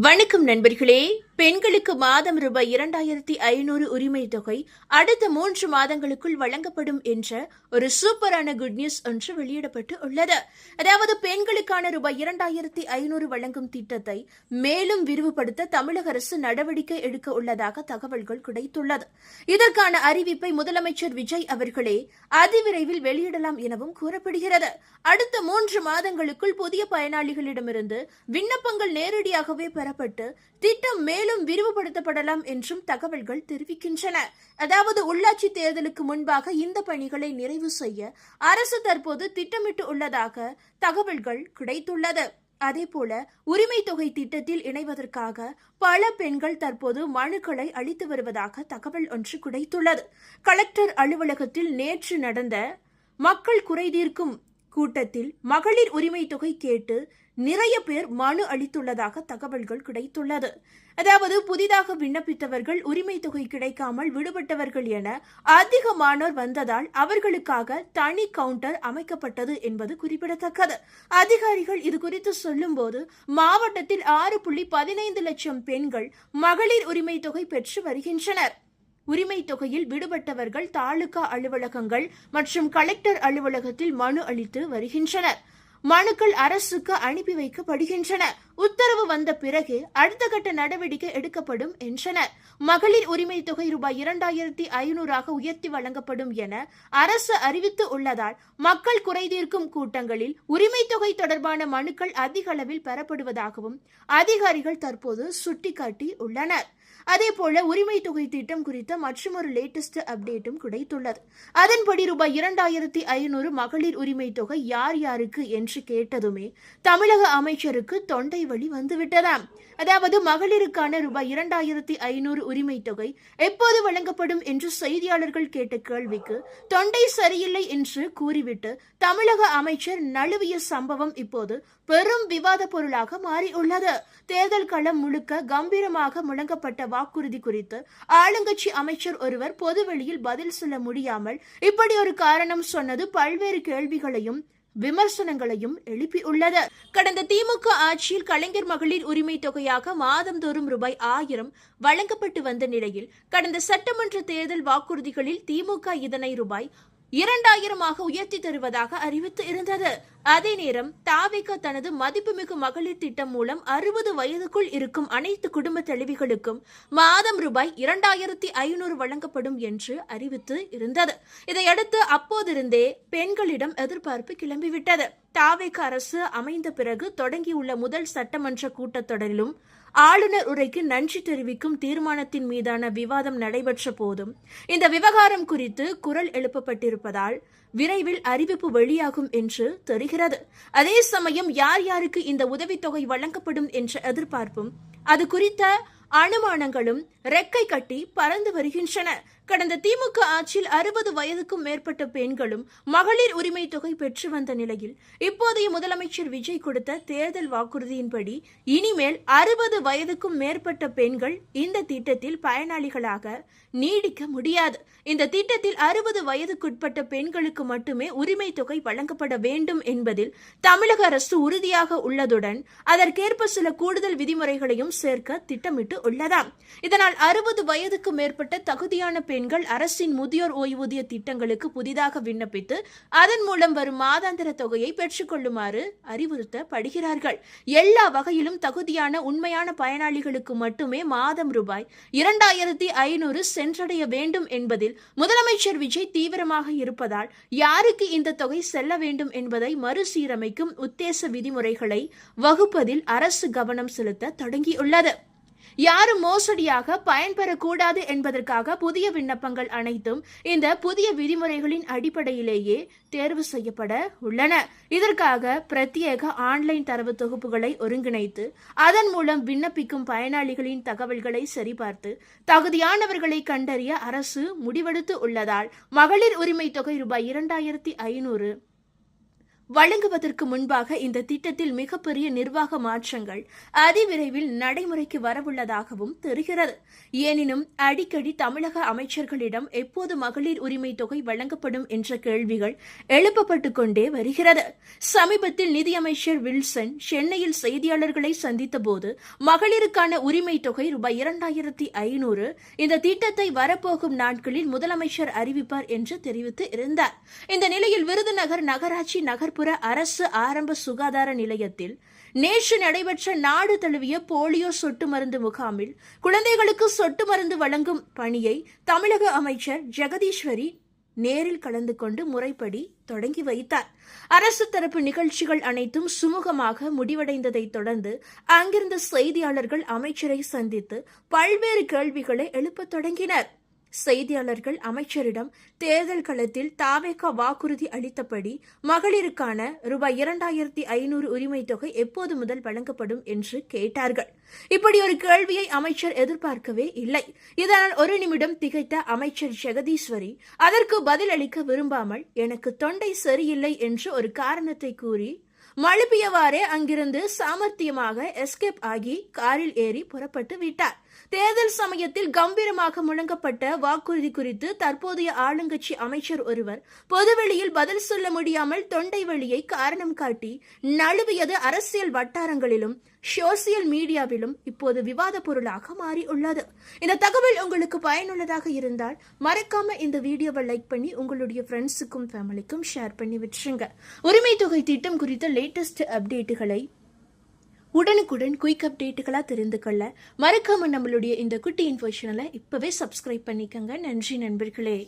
வணக்கம் நண்பர்களே. பெண்களுக்கு மாதம் ரூபாய் 2500 உரிமை தொகை அடுத்த 3 மாதங்களுக்குள் வழங்கப்படும் என்ற ஒரு சூப்பரான குட் நியூஸ் ஒன்று வெளியிடப்பட்டு உள்ளது. அதாவது பெண்களுக்கான ரூபாய் 2500 வழங்கும் திட்டத்தை மேலும் விரிவுபடுத்த தமிழக அரசு நடவடிக்கை எடுக்க உள்ளதாக தகவல்கள் கிடைத்துள்ளது. இதற்கான அறிவிப்பை முதலமைச்சர் விஜய் அவர்களே அதிவிரைவில் வெளியிடலாம் எனவும் கூறப்படுகிறது. அடுத்த 3 மாதங்களுக்குள் புதிய பயனாளிகளிடமிருந்து விண்ணப்பங்கள் நேரடியாகவே பெறப்பட்டு திட்டம் மேலும் விரிவுபடுத்தப்படலாம் என்றும் தகவல்கள் தெரிவிக்கின்றன. அதாவது உள்ளாட்சி தேர்தலுக்கு முன்பாக இந்த பணிகளை நிறைவு செய்ய அரசு தற்போது திட்டமிட்டு உள்ளதாக தகவல்கள் கிடைத்துள்ளது. அதேபோல உரிமை தொகை திட்டத்தில் இணைவதற்காக பல பெண்கள் தற்போது மனுக்களை அளித்து வருவதாக தகவல் ஒன்று கிடைத்துள்ளது. கலெக்டர் அலுவலகத்தில் நேற்று நடந்த மக்கள் குறைதீர்க்கும் கூட்டத்தில் மகளிர் உரிமை தொகை கேட்டு நிறைய பேர் மனு அளித்துள்ளதாக தகவல்கள் கிடைத்துள்ளது. அதாவது புதிதாக விண்ணப்பித்தவர்கள் உரிமை தொகை கிடைக்காமல் விடுபட்டவர்கள் என அதிகமானோர் வந்ததால் அவர்களுக்காக தனி கவுண்டர் அமைக்கப்பட்டது என்பது குறிப்பிடத்தக்கது. அதிகாரிகள் இது குறித்து சொல்லும் போது மாவட்டத்தில் 6.15 லட்சம் பெண்கள் மகளிர் உரிமை தொகை பெற்று வருகின்றனர். உரிமை தொகையில் விடுபட்டவர்கள் தாலுகா அலுவலகங்கள் மற்றும் கலெக்டர் அலுவலகத்தில் மனு அளித்து வருகின்றனர். மனுக்கள் அரசுக்கு அனுப்பி வைக்கப்படுகின்றன. உத்தரவு வந்த பிறகு அடுத்த கட்ட நடவடிக்கை எடுக்கப்படும் என்றனர். மகளிர் உரிமை தொகை ரூபாய் 2500 உயர்த்தி வழங்கப்படும் என அரசு அறிவித்து உள்ளதால் மக்கள் குறைதீர்க்கும் கூட்டங்களில் உரிமை தொகை தொடர்பான மனுக்கள் அதிக அளவில் பெறப்படுவதாகவும் அதிகாரிகள் தற்போது சுட்டிக்காட்டி உள்ளனர். அதேபோல உரிமை தொகை திட்டம் குறித்த மற்றொரு லேட்டஸ்ட் அப்டேட்டும் கிடைத்துள்ளது. அதன்படி ரூபாய் 2500 மகளிர் உரிமை தொகை யார் யாருக்கு என்று கேட்டதுமே தமிழக அமைச்சருக்கு தொண்டை வலி வந்துவிட்டதாம். அதாவது மகளிருக்கான ரூபாய் 2500 உரிமை தொகை எப்போது வழங்கப்படும் என்று செய்தியாளர்கள் கேட்ட கேள்விக்கு தொண்டை சரியில்லை என்று கூறிவிட்டு தமிழக அமைச்சர் நழுவிய சம்பவம் இப்போது பெரும் விவாத பொருளாக மாறியுள்ளது. தேர்தல் களம் முழுக்க கம்பீரமாக முழங்கப்பட்ட வாக்குறுதி குறித்து ஆளுங்கட்சி அமைச்சர் ஒருவர் பொதுவெளியில் பதில் சொல்ல முடியாமல் இப்படி ஒரு காரணம் சொன்னது பல்வேறு கேள்விகளையும் விமர்சனங்களையும் எழுப்பியுள்ளது. கடந்த திமுக ஆட்சியில் கலைஞர் மகளிர் உரிமை தொகையாக மாதந்தோறும் ரூபாய் 1000 வழங்கப்பட்டு வந்த நிலையில் கடந்த சட்டமன்ற தேர்தல் வாக்குறுதிகளில் திமுக இதனை ரூபாய் 2000 உயர்த்தி தருவதாக அறிவித்து இருந்தது. அதே நேரம் தாவேகா தனது மதிப்புமிகு மகளிர் திட்டம் மூலம் 60 வயதுக்குள் இருக்கும் அனைத்து குடும்ப தலைவிகளுக்கும் மாதம் ரூபாய் 2500 வழங்கப்படும் என்று அறிவித்து இருந்தது. இதையடுத்து அப்போதிருந்தே பெண்களிடம் எதிர்பார்ப்பு கிளம்பிவிட்டது. தாவேகா அரசு அமைந்த பிறகு தொடங்கியுள்ள முதல் சட்டமன்ற கூட்டத்தொடரிலும் ஆளுநர் உரைக்கு நன்றி தெரிவிக்கும் தீர்மானத்தின் மீதான விவாதம் நடைபெற்ற போதும் இந்த விவகாரம் குறித்து குரல் எழுப்பப்பட்டிருப்பதால் விரைவில் அறிவிப்பு வெளியாகும் என்று தெரிகிறது. அதே சமயம் யார் யாருக்கு இந்த உதவித்தொகை வழங்கப்படும் என்ற எதிர்பார்ப்பும் அது குறித்த அனுமானங்களும் ரெக்கை கட்டி பறந்து வருகின்றன. கடந்த திமுக ஆட்சியில் 60 வயதுக்கும் மேற்பட்ட பெண்களும் மகளிர் உரிமை தொகை பெற்று வந்த நிலையில் இப்போதைய முதலமைச்சர் விஜய் கொடுத்த தேர்தல் வாக்குறுதியின்படி இனிமேல் 60 வயதுக்கும் மேற்பட்ட பெண்கள் இந்த திட்டத்தில் பயனாளிகளாக நீடிக்க முடியாது. இந்த திட்டத்தில் 60 வயதுக்குட்பட்ட பெண்களுக்கு மட்டுமே உரிமை தொகை வழங்கப்பட வேண்டும் என்பதில் தமிழக அரசு உறுதியாக உள்ளதுடன் அதற்கேற்ப சில கூடுதல் விதிமுறைகளையும் சேர்க்க திட்டமிட்டு உள்ளதாம். இதனால் 60 வயதுக்கு மேற்பட்ட தகுதியான பெண்கள் அரசின் முதியோர் ஓய்வூதிய திட்டங்களுக்கு புதிதாக விண்ணப்பித்து அதன் மூலம் வரும் மாதாந்திர தொகையை பெற்றுக் கொள்ளுமாறு அறிவுறுத்தப்படுகிறார்கள். எல்லா வகையிலும் தகுதியான உண்மையான பயனாளிகளுக்கு மட்டுமே மாதம் ரூபாய் 2500 சென்றடைய வேண்டும் என்பதில் முதலமைச்சர் விஜய் தீவிரமாக இருப்பதால் யாருக்கு இந்த தொகை செல்ல வேண்டும் என்பதை மறுசீரமைக்கும் உத்தேச விதிமுறைகளை வகுப்பதில் அரசு கவனம் செலுத்த தொடங்கியுள்ளது. யாரும் மோசடியாக பயன்பெறக்கூடாது என்பதற்காக புதிய விண்ணப்பங்கள் அனைத்தும் இந்த புதிய விதிமுறைகளின் அடிப்படையிலேயே தேர்வு செய்யப்பட உள்ளன. இதற்காக பிரத்யேக ஆன்லைன் தரவு தொகுப்புகளை ஒருங்கிணைத்து அதன் மூலம் விண்ணப்பிக்கும் பயனாளிகளின் தகவல்களை சரிபார்த்து தகுதியானவர்களை கண்டறிய அரசு முடிவெடுத்து உள்ளதால் மகளிர் உரிமை தொகை ரூபாய் 2500 வழங்குவதற்கு முன்பாக இந்த திட்டத்தில் மிகப்பெரிய நிர்வாக மாற்றங்கள் அதிவிரைவில் நடைமுறைக்கு வரவுள்ளதாகவும் தெரிகிறது. எனினும் அடிக்கடி தமிழக அமைச்சர்களிடம் எப்போது மகளிர் உரிமை தொகை வழங்கப்படும் என்ற கேள்விகள் எழுப்பப்பட்டுக் கொண்டே வருகிறது. சமீபத்தில் நிதியமைச்சர் வில்சன் சென்னையில் செய்தியாளர்களை சந்தித்த போது மகளிருக்கான உரிமை தொகை ரூபாய் 2500 இந்த திட்டத்தை வரப்போகும் நாட்களில் முதலமைச்சர் அறிவிப்பார் என்று தெரிவித்து இருந்தார். இந்த நிலையில் விருதுநகர் நகராட்சி நகர்ப்புற அரசு ஆரம்ப சுகாதார நிலையத்தில் நேற்று நடைபெற்ற நாடு தழுவிய போலியோ சொட்டு மருந்து முகாமில் குழந்தைகளுக்கு சொட்டு மருந்து வழங்கும் பணியை தமிழக அமைச்சர் ஜெகதீஸ்வரி நேரில் கலந்து கொண்டு முறைப்படி தொடங்கி வைத்தார். அரசு தரப்பு நிகழ்ச்சிகள் அனைத்தும் சுமூகமாக முடிவடைந்ததை தொடர்ந்து அங்கிருந்த செய்தியாளர்கள் அமைச்சரை சந்தித்து பல்வேறு கேள்விகளை எழுப்பத் தொடங்கினர். செய்தியாளர்கள் அமைச்சரிடம் தேர்தல் களத்தில் தாவேகா வாக்குறுதி அளித்தபடி மகளிருக்கான ரூபாய் 2500 உரிமை தொகை எப்போது முதல் வழங்கப்படும் என்று கேட்டார்கள். இப்படி ஒரு கேள்வியை அமைச்சர் எதிர்பார்க்கவே இல்லை. இதனால் ஒரு நிமிடம் திகைத்த அமைச்சர் ஜெகதீஸ்வரி அதற்கு பதில் அளிக்க விரும்பாமல் எனக்கு தொண்டை சரியில்லை என்று ஒரு காரணத்தை கூறி மழுப்பியவாறே அங்கிருந்து சாமர்த்தியமாக எஸ்கேப் ஆகி காரில் ஏறி புறப்பட்டு விட்டார். தேர்தல் சமயத்தில் கம்பீரமாக முழங்கப்பட்ட வாக்குறுதி குறித்து தற்போதைய ஆளுங்கட்சி அமைச்சர் ஒருவர் பொதுவெளியில் பதில் சொல்ல முடியாமல் தொண்டை வலியை காரணம் காட்டி நழுவியது அரசியல் வட்டாரங்களிலும் சோசியல் மீடியாவிலும் இப்போது விவாத பொருளாக மாறியுள்ளது. இந்த தகவல் உங்களுக்கு பயனுள்ளதாக இருந்தால் மறக்காம இந்த வீடியோவை லைக் பண்ணி உங்களுடைய ஃப்ரெண்ட்ஸுக்கும் ஃபேமிலிக்கும் ஷேர் பண்ணி விட்டுருங்க. உரிமை தொகை திட்டம் குறித்த லேட்டஸ்ட் அப்டேட்டுகளை உடனுக்குடன் குயிக் அப்டேட்டுகளா தெரிந்து கொள்ள மறக்காம நம்மளுடைய இந்த குட்டி இன்ஃபோ சேனலை இப்பவே சப்ஸ்கிரைப் பண்ணிக்கங்க. நன்றி நண்பர்களே.